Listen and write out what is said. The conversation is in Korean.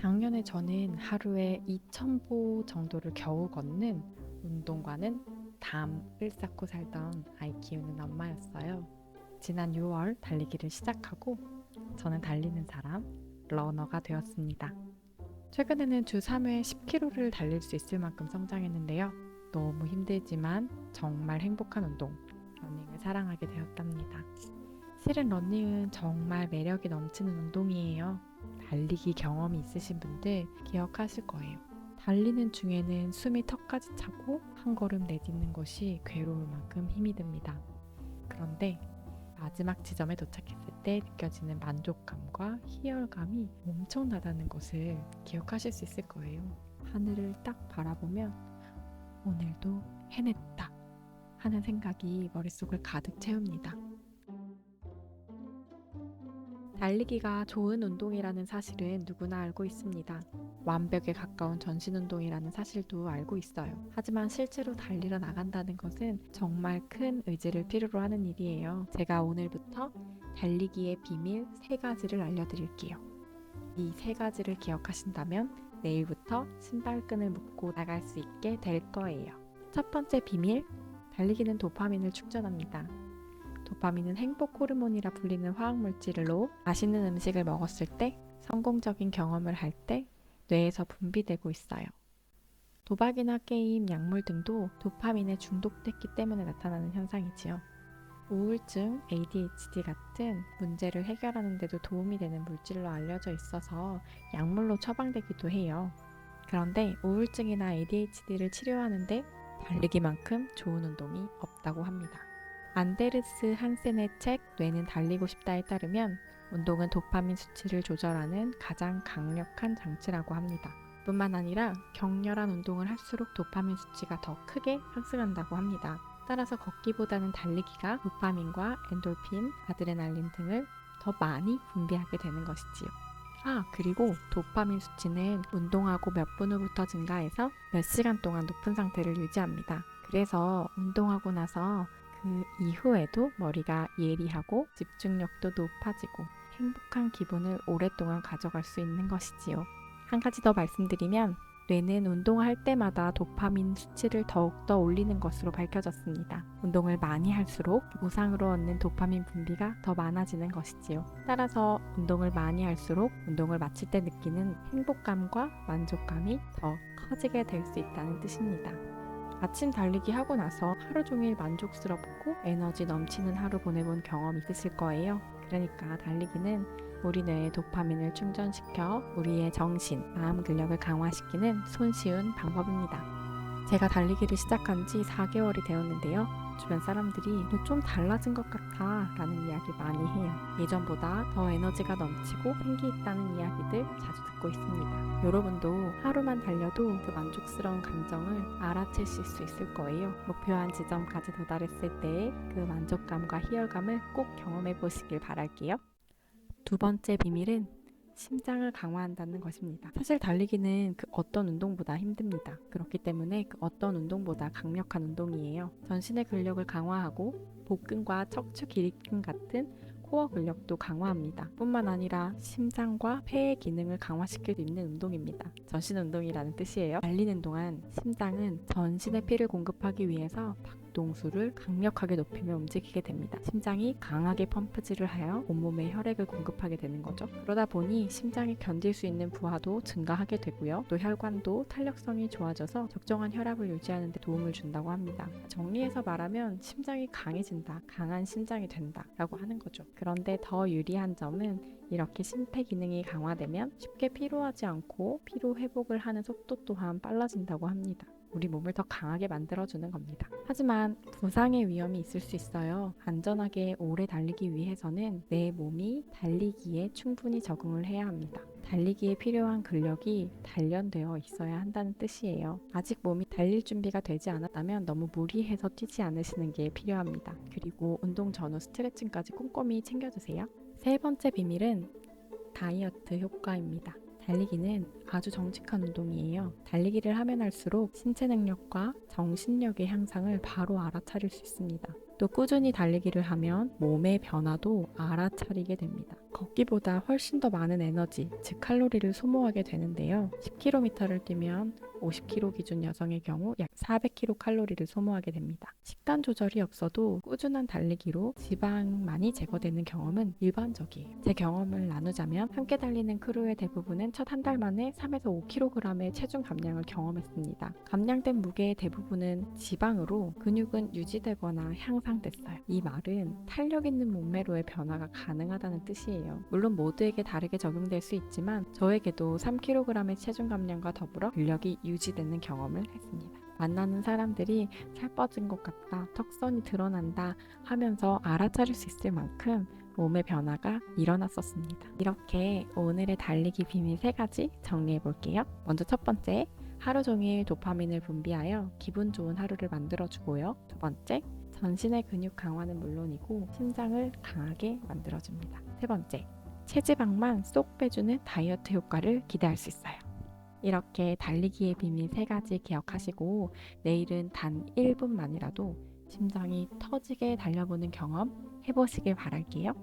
작년에 저는 하루에 2,000보 정도를 겨우 걷는 운동과는 담을 쌓고 살던 아이 키우는 엄마였어요. 지난 6월 달리기를 시작하고 저는 달리는 사람, 러너가 되었습니다. 최근에는 주 3회 10km를 달릴 수 있을 만큼 성장했는데요. 너무 힘들지만 정말 행복한 운동, 러닝을 사랑하게 되었답니다. 실은 러닝은 정말 매력이 넘치는 운동이에요. 달리기 경험이 있으신 분들 기억하실 거예요. 달리는 중에는 숨이 턱까지 차고 한 걸음 내딛는 것이 괴로울 만큼 힘이 듭니다. 그런데 마지막 지점에 도착했을 때 느껴지는 만족감과 희열감이 엄청나다는 것을 기억하실 수 있을 거예요. 하늘을 딱 바라보면 오늘도 해냈다 하는 생각이 머릿속을 가득 채웁니다. 달리기가 좋은 운동이라는 사실은 누구나 알고 있습니다. 완벽에 가까운 전신 운동이라는 사실도 알고 있어요. 하지만 실제로 달리러 나간다는 것은 정말 큰 의지를 필요로 하는 일이에요. 제가 오늘부터 달리기의 비밀 3가지를 알려드릴게요. 이 3가지를 기억하신다면 내일부터 신발끈을 묶고 나갈 수 있게 될 거예요. 첫 번째 비밀, 달리기는 도파민을 충전합니다. 도파민은 행복 호르몬이라 불리는 화학물질로 맛있는 음식을 먹었을 때, 성공적인 경험을 할 때 뇌에서 분비되고 있어요. 도박이나 게임, 약물 등도 도파민에 중독됐기 때문에 나타나는 현상이지요. 우울증, ADHD 같은 문제를 해결하는 데도 도움이 되는 물질로 알려져 있어서 약물로 처방되기도 해요. 그런데 우울증이나 ADHD를 치료하는데 달리기만큼 좋은 운동이 없다고 합니다. 안데르스 한센의 책 뇌는 달리고 싶다에 따르면 운동은 도파민 수치를 조절하는 가장 강력한 장치라고 합니다. 뿐만 아니라 격렬한 운동을 할수록 도파민 수치가 더 크게 상승한다고 합니다. 따라서 걷기보다는 달리기가 도파민과 엔돌핀, 아드레날린 등을 더 많이 분비하게 되는 것이지요. 그리고 도파민 수치는 운동하고 몇 분 후부터 증가해서 몇 시간 동안 높은 상태를 유지합니다. 그래서 운동하고 나서 그 이후에도 머리가 예리하고 집중력도 높아지고 행복한 기분을 오랫동안 가져갈 수 있는 것이지요. 한 가지 더 말씀드리면 뇌는 운동할 때마다 도파민 수치를 더욱더 올리는 것으로 밝혀졌습니다. 운동을 많이 할수록 보상으로 얻는 도파민 분비가 더 많아지는 것이지요. 따라서 운동을 많이 할수록 운동을 마칠 때 느끼는 행복감과 만족감이 더 커지게 될 수 있다는 뜻입니다. 아침 달리기 하고 나서 하루 종일 만족스럽고 에너지 넘치는 하루 보내본 경험 있으실 거예요. 그러니까 달리기는 우리 뇌의 도파민을 충전시켜 우리의 정신, 마음 근력을 강화시키는 손쉬운 방법입니다. 제가 달리기를 시작한 지 4개월이 되었는데요. 주변 사람들이 너 좀 달라진 것 같아 라는 이야기 많이 해요. 예전보다 더 에너지가 넘치고 생기 있다는 이야기들 자주 듣고 있습니다. 여러분도 하루만 달려도 그 만족스러운 감정을 알아채실 수 있을 거예요. 목표한 지점까지 도달했을 때의 그 만족감과 희열감을 꼭 경험해 보시길 바랄게요. 두 번째 비밀은 심장을 강화한다는 것입니다. 사실 달리기는 그 어떤 운동보다 힘듭니다. 그렇기 때문에 그 어떤 운동보다 강력한 운동이에요. 전신의 근력을 강화하고 복근과 척추 기립근 같은 코어 근력도 강화합니다. 뿐만 아니라 심장과 폐의 기능을 강화시킬 수 있는 운동입니다. 전신 운동이라는 뜻이에요. 달리는 동안 심장은 전신의 피를 공급하기 위해서 박동수를 강력하게 높이며 움직이게 됩니다. 심장이 강하게 펌프질을 하여 온몸에 혈액을 공급하게 되는 거죠. 그러다 보니 심장이 견딜 수 있는 부하도 증가하게 되고요. 또 혈관도 탄력성이 좋아져서 적정한 혈압을 유지하는 데 도움을 준다고 합니다. 정리해서 말하면 심장이 강해진다, 강한 심장이 된다 라고 하는 거죠. 그런데 더 유리한 점은 이렇게 심폐 기능이 강화되면 쉽게 피로하지 않고 피로 회복을 하는 속도 또한 빨라진다고 합니다. 우리 몸을 더 강하게 만들어주는 겁니다. 하지만 부상의 위험이 있을 수 있어요. 안전하게 오래 달리기 위해서는 내 몸이 달리기에 충분히 적응을 해야 합니다. 달리기에 필요한 근력이 단련되어 있어야 한다는 뜻이에요. 아직 몸이 달릴 준비가 되지 않았다면 너무 무리해서 뛰지 않으시는 게 필요합니다. 그리고 운동 전후 스트레칭까지 꼼꼼히 챙겨주세요. 세 번째 비밀은 다이어트 효과입니다. 달리기는 아주 정직한 운동이에요. 달리기를 하면 할수록 신체 능력과 정신력의 향상을 바로 알아차릴 수 있습니다. 또 꾸준히 달리기를 하면 몸의 변화도 알아차리게 됩니다. 걷기보다 훨씬 더 많은 에너지, 즉 칼로리를 소모하게 되는데요. 10km를 뛰면 50kg 기준 여성의 경우 약 400kcal 칼로리를 소모하게 됩니다. 식단 조절이 없어도 꾸준한 달리기로 지방만이 제거되는 경험은 일반적이에요. 제 경험을 나누자면 함께 달리는 크루의 대부분은 첫 한 달 만에 3에서 5kg의 체중 감량을 경험했습니다. 감량된 무게의 대부분은 지방으로 근육은 유지되거나 향상됐어요. 이 말은 탄력 있는 몸매로의 변화가 가능하다는 뜻이에요. 물론 모두에게 다르게 적용될 수 있지만 저에게도 3kg의 체중 감량과 더불어 근력이 유지되는 경험을 했습니다. 만나는 사람들이 살 빠진 것 같다, 턱선이 드러난다 하면서 알아차릴 수 있을 만큼 몸의 변화가 일어났었습니다. 이렇게 오늘의 달리기 비밀 3가지 정리해 볼게요. 먼저 첫 번째, 하루 종일 도파민을 분비하여 기분 좋은 하루를 만들어주고요. 두 번째, 전신의 근육 강화는 물론이고 심장을 강하게 만들어줍니다. 세 번째, 체지방만 쏙 빼주는 다이어트 효과를 기대할 수 있어요. 이렇게 달리기의 비밀 3가지 기억하시고 내일은 단 1분만이라도 심장이 터지게 달려보는 경험 해보시길 바랄게요.